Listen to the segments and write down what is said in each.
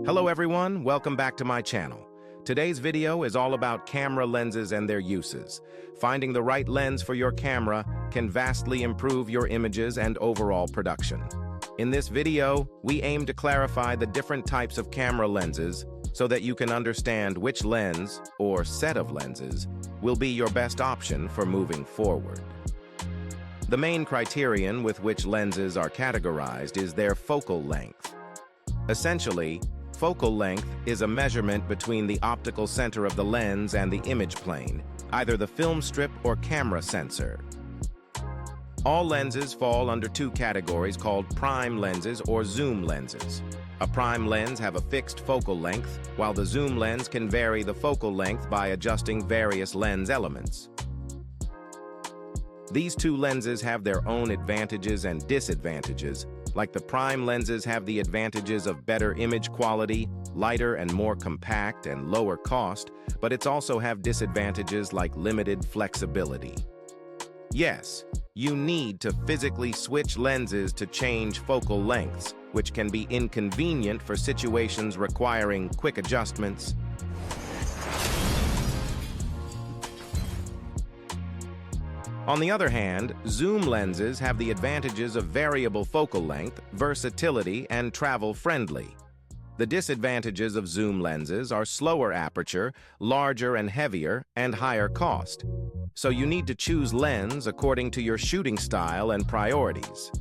Hello everyone, welcome back to my channel. Today's video is all about camera lenses and their uses. Finding the right lens for your camera can vastly improve your images and overall production. In this video, we aim to clarify the different types of camera lenses so that you can understand which lens, or set of lenses, will be your best option for moving forward. The main criterion with which lenses are categorized is their focal length. Essentially, focal length is a measurement between the optical center of the lens and the image plane, either the film strip or camera sensor. All lenses fall under two categories called prime lenses or zoom lenses. A prime lens have a fixed focal length, while the zoom lens can vary the focal length by adjusting various lens elements. These two lenses have their own advantages and disadvantages. Like the prime lenses have the advantages of better image quality, lighter and more compact and lower cost, but it's also have disadvantages like limited flexibility. Yes, you need to physically switch lenses to change focal lengths, which can be inconvenient for situations requiring quick adjustments. On the other hand, zoom lenses have the advantages of variable focal length, versatility, and travel-friendly. The disadvantages of zoom lenses are slower aperture, larger and heavier, and higher cost. So you need to choose lens according to your shooting style and priorities.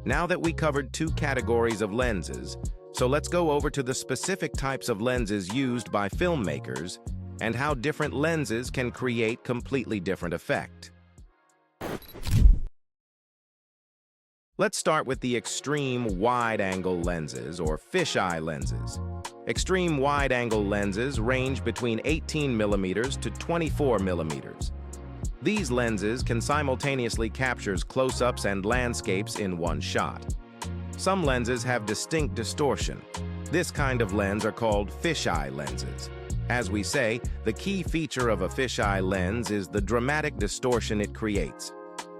Now that we covered two categories of lenses, so let's go over to the specific types of lenses used by filmmakers and how different lenses can create completely different effect. Let's start with the extreme wide-angle lenses, or fisheye lenses. Extreme wide-angle lenses range between 18 millimeters to 24 millimeters. These lenses can simultaneously capture close-ups and landscapes in one shot. Some lenses have distinct distortion. This kind of lens are called fisheye lenses. As we say, the key feature of a fisheye lens is the dramatic distortion it creates.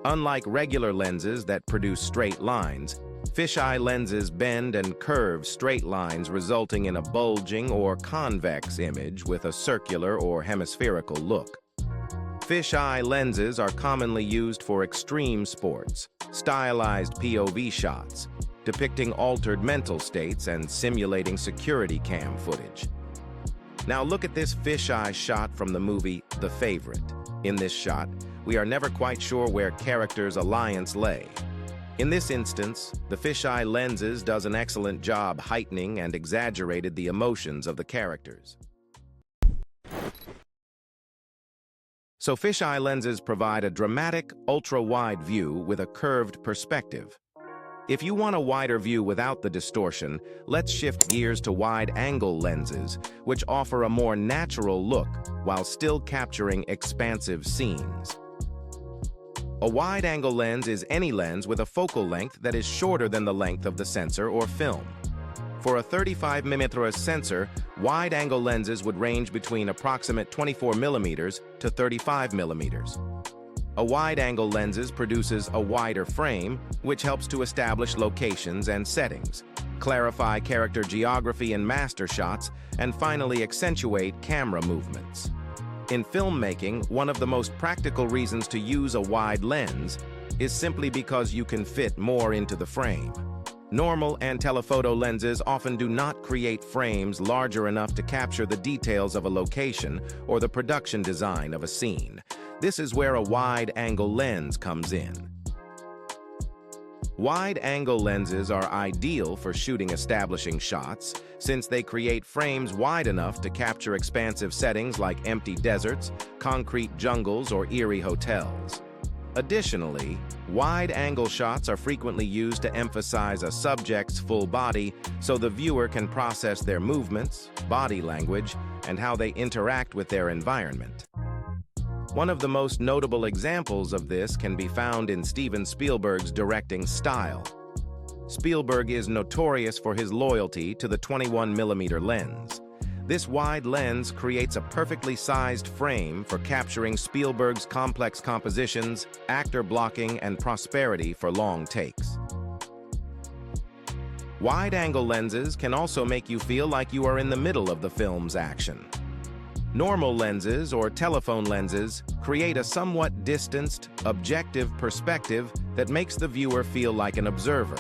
Unlike regular lenses that produce straight lines, fisheye lenses bend and curve straight lines, resulting in a bulging or convex image with a circular or hemispherical look. Fisheye lenses are commonly used for extreme sports, stylized POV shots, depicting altered mental states and simulating security cam footage. Now look at this fisheye shot from the movie The Favorite. In this shot, we are never quite sure where characters' alliance lay. In this instance, the fisheye lenses does an excellent job heightening and exaggerated the emotions of the characters. So fisheye lenses provide a dramatic, ultra-wide view with a curved perspective. If you want a wider view without the distortion, let's shift gears to wide-angle lenses, which offer a more natural look while still capturing expansive scenes. A wide-angle lens is any lens with a focal length that is shorter than the length of the sensor or film. For a 35mm sensor, wide-angle lenses would range between approximate 24 millimeters to 35 millimeters. A wide-angle lenses produces a wider frame, which helps to establish locations and settings, clarify character geography in master shots, and finally accentuate camera movements. In filmmaking, one of the most practical reasons to use a wide lens is simply because you can fit more into the frame. Normal and telephoto lenses often do not create frames larger enough to capture the details of a location or the production design of a scene. This is where a wide-angle lens comes in. Wide-angle lenses are ideal for shooting establishing shots, since they create frames wide enough to capture expansive settings like empty deserts, concrete jungles, or eerie hotels. Additionally, wide-angle shots are frequently used to emphasize a subject's full body so the viewer can process their movements, body language, and how they interact with their environment. One of the most notable examples of this can be found in Steven Spielberg's directing style. Spielberg is notorious for his loyalty to the 21mm lens. This wide lens creates a perfectly sized frame for capturing Spielberg's complex compositions, actor blocking, and prosperity for long takes. Wide-angle lenses can also make you feel like you are in the middle of the film's action. Normal lenses or telephone lenses create a somewhat distanced, objective perspective that makes the viewer feel like an observer.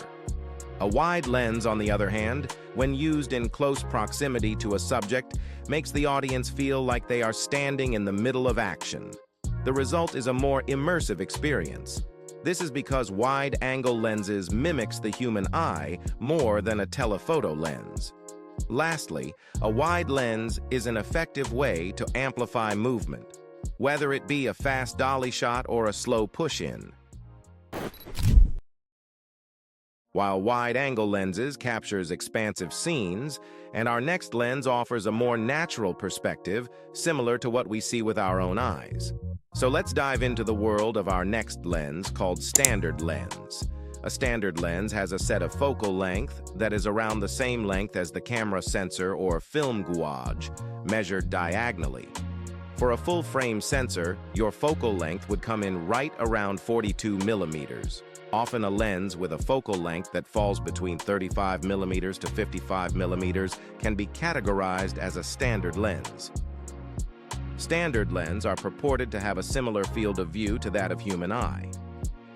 A wide lens, on the other hand, when used in close proximity to a subject, makes the audience feel like they are standing in the middle of action. The result is a more immersive experience. This is because wide-angle lenses mimics the human eye more than a telephoto lens. Lastly, a wide lens is an effective way to amplify movement, whether it be a fast dolly shot or a slow push-in. While wide-angle lenses captures expansive scenes, and our next lens offers a more natural perspective, similar to what we see with our own eyes. So let's dive into the world of our next lens, called standard lens. A standard lens has a set of focal length that is around the same length as the camera sensor or film gauge, measured diagonally. For a full-frame sensor, your focal length would come in right around 42 millimeters. Often a lens with a focal length that falls between 35 millimeters to 55 millimeters can be categorized as a standard lens. Standard lenses are purported to have a similar field of view to that of human eye.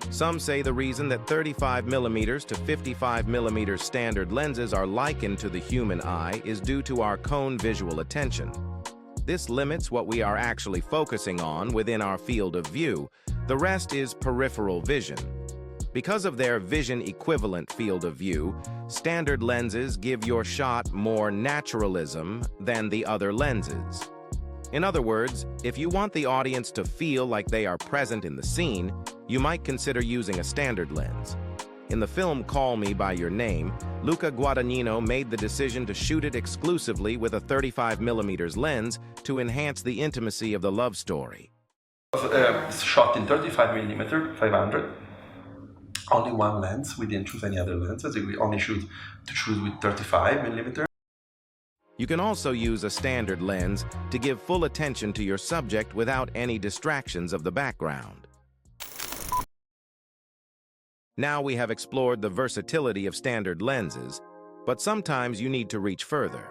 Some say the reason that 35 millimeters to 55 millimeters standard lenses are likened to the human eye is due to our cone visual attention. This limits what we are actually focusing on within our field of view. The rest is peripheral vision. Because of their vision-equivalent field of view, standard lenses give your shot more naturalism than the other lenses. In other words, if you want the audience to feel like they are present in the scene, you might consider using a standard lens. In the film Call Me by Your Name, Luca Guadagnino made the decision to shoot it exclusively with a 35 millimeters lens to enhance the intimacy of the love story. Shot in 35 millimeter, 500. Only one lens. We didn't choose any other lenses. We only choose with 35 millimeter. You can also use a standard lens to give full attention to your subject without any distractions of the background. Now we have explored the versatility of standard lenses, but sometimes you need to reach further.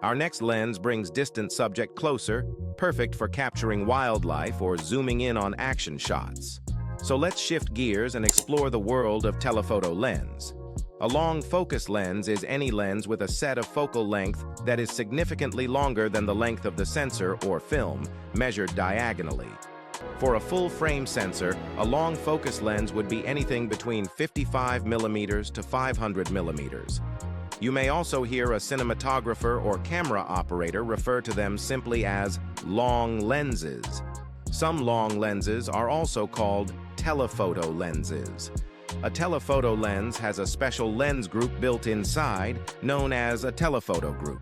Our next lens brings distant subject closer, perfect for capturing wildlife or zooming in on action shots. So let's shift gears and explore the world of telephoto lens. A long focus lens is any lens with a set of focal length that is significantly longer than the length of the sensor or film, measured diagonally. For a full-frame sensor, a long focus lens would be anything between 55 millimeters to 500 millimeters. You may also hear a cinematographer or camera operator refer to them simply as long lenses. Some long lenses are also called telephoto lenses. A telephoto lens has a special lens group built inside, known as a telephoto group.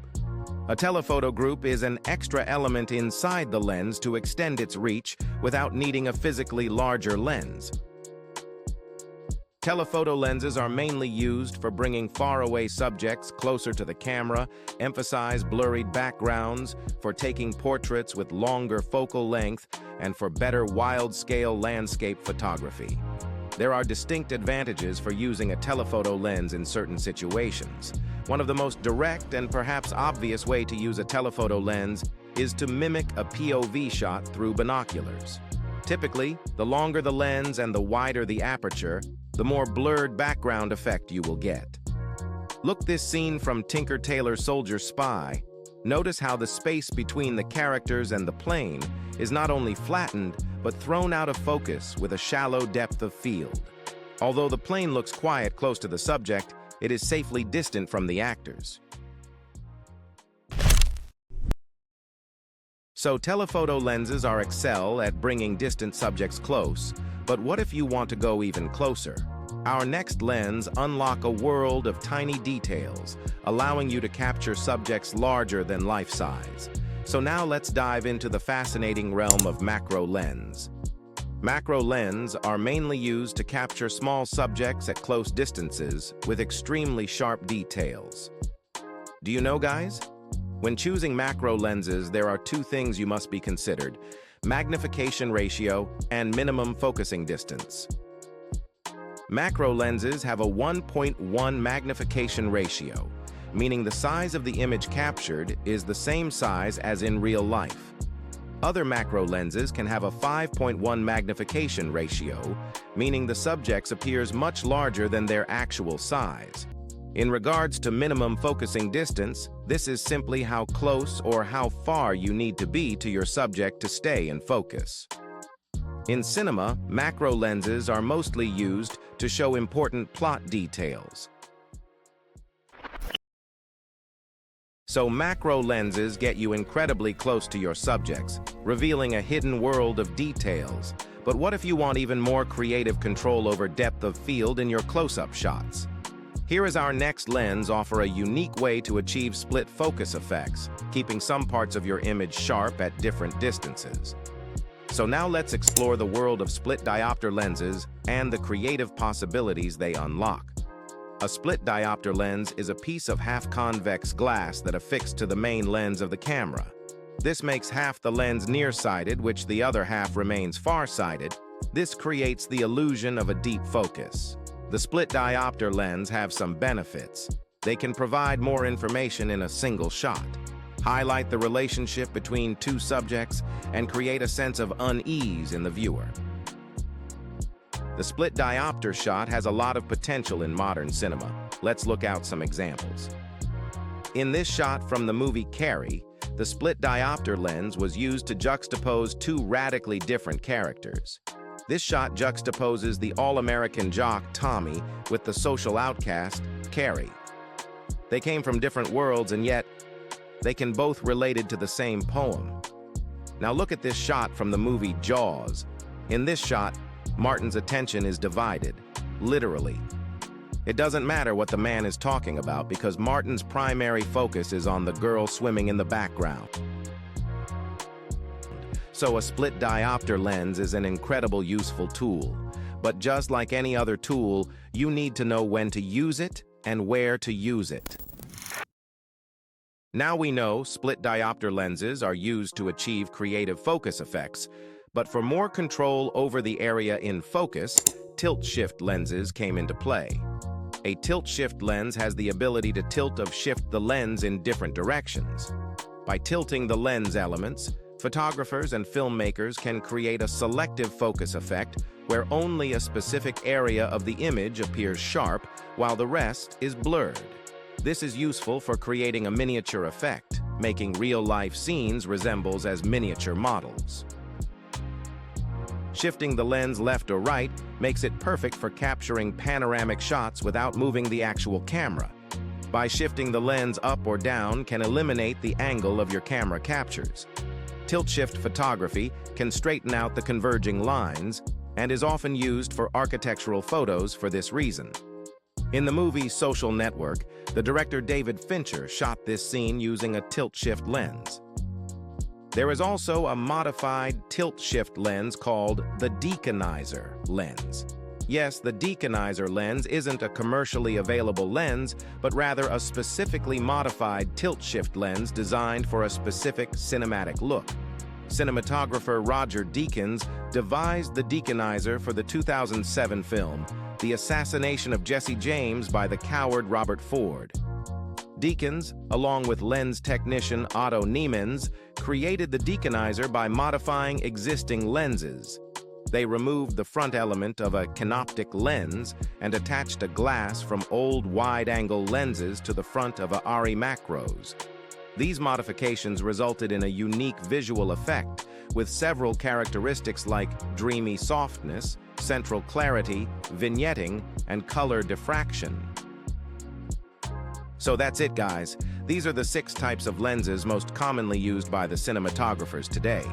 A telephoto group is an extra element inside the lens to extend its reach without needing a physically larger lens. Telephoto lenses are mainly used for bringing faraway subjects closer to the camera, emphasize blurred backgrounds, for taking portraits with longer focal length, and for better wide-scale landscape photography. There are distinct advantages for using a telephoto lens in certain situations. One of the most direct and perhaps obvious way to use a telephoto lens is to mimic a POV shot through binoculars. Typically, the longer the lens and the wider the aperture, the more blurred background effect you will get. Look this scene from Tinker Tailor Soldier Spy. Notice how the space between the characters and the plane is not only flattened, but thrown out of focus with a shallow depth of field. Although the plane looks quiet close to the subject, it is safely distant from the actors. So telephoto lenses are excel at bringing distant subjects close, but what if you want to go even closer? Our next lens unlocks a world of tiny details, allowing you to capture subjects larger than life size. So now let's dive into the fascinating realm of macro lens. Macro lens are mainly used to capture small subjects at close distances with extremely sharp details. Do you know, guys? When choosing macro lenses, there are two things you must be considered: magnification ratio and minimum focusing distance. Macro lenses have a 1.1 magnification ratio, meaning the size of the image captured is the same size as in real life. Other macro lenses can have a 5.1 magnification ratio, meaning the subject appears much larger than their actual size. In regards to minimum focusing distance, this is simply how close or how far you need to be to your subject to stay in focus. In cinema, macro lenses are mostly used to show important plot details. So macro lenses get you incredibly close to your subjects, revealing a hidden world of details. But what if you want even more creative control over depth of field in your close-up shots? Here is our next lens offer a unique way to achieve split focus effects, keeping some parts of your image sharp at different distances. So now let's explore the world of split diopter lenses and the creative possibilities they unlock. A split diopter lens is a piece of half-convex glass that affixed to the main lens of the camera. This makes half the lens nearsighted, which the other half remains far-sighted. This creates the illusion of a deep focus. The split diopter lens have some benefits. They can provide more information in a single shot, highlight the relationship between two subjects, and create a sense of unease in the viewer. The split diopter shot has a lot of potential in modern cinema. Let's look out some examples. In this shot from the movie Carrie, the split diopter lens was used to juxtapose two radically different characters. This shot juxtaposes the all-American jock, Tommy, with the social outcast, Carrie. They came from different worlds, and yet they can both related to the same poem. Now look at this shot from the movie Jaws. In this shot, Martin's attention is divided, literally. It doesn't matter what the man is talking about because Martin's primary focus is on the girl swimming in the background. So a split diopter lens is an incredible useful tool. But just like any other tool, you need to know when to use it and where to use it. Now we know split diopter lenses are used to achieve creative focus effects, but for more control over the area in focus, tilt-shift lenses came into play. A tilt-shift lens has the ability to tilt or shift the lens in different directions. By tilting the lens elements, photographers and filmmakers can create a selective focus effect where only a specific area of the image appears sharp while the rest is blurred. This is useful for creating a miniature effect, making real-life scenes resemble as miniature models. Shifting the lens left or right makes it perfect for capturing panoramic shots without moving the actual camera. By shifting the lens up or down can eliminate the angle of your camera captures. Tilt-shift photography can straighten out the converging lines and is often used for architectural photos for this reason. In the movie Social Network, the director David Fincher shot this scene using a tilt-shift lens. There is also a modified tilt-shift lens called the deconizer lens. Yes, the deconizer lens isn't a commercially available lens, but rather a specifically modified tilt-shift lens designed for a specific cinematic look. Cinematographer Roger Deakins devised the deconizer for the 2007 film, The Assassination of Jesse James by the coward Robert Ford. Deakins, along with lens technician Otto Niemans, created the deconizer by modifying existing lenses. They removed the front element of a canoptic lens and attached a glass from old wide-angle lenses to the front of a ARRI macros. These modifications resulted in a unique visual effect, with several characteristics like dreamy softness, central clarity, vignetting, and color diffraction. So that's it, guys. These are the 6 types of lenses most commonly used by the cinematographers today.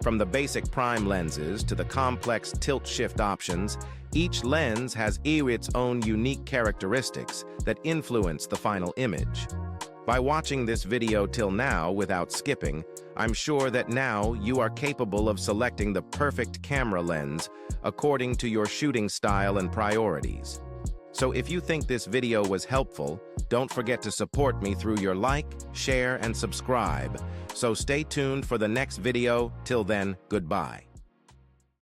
From the basic prime lenses to the complex tilt-shift options, each lens has its own unique characteristics that influence the final image. By watching this video till now without skipping, I'm sure that now you are capable of selecting the perfect camera lens according to your shooting style and priorities. So if you think this video was helpful, don't forget to support me through your like, share, and subscribe. So stay tuned for the next video. Till then, goodbye.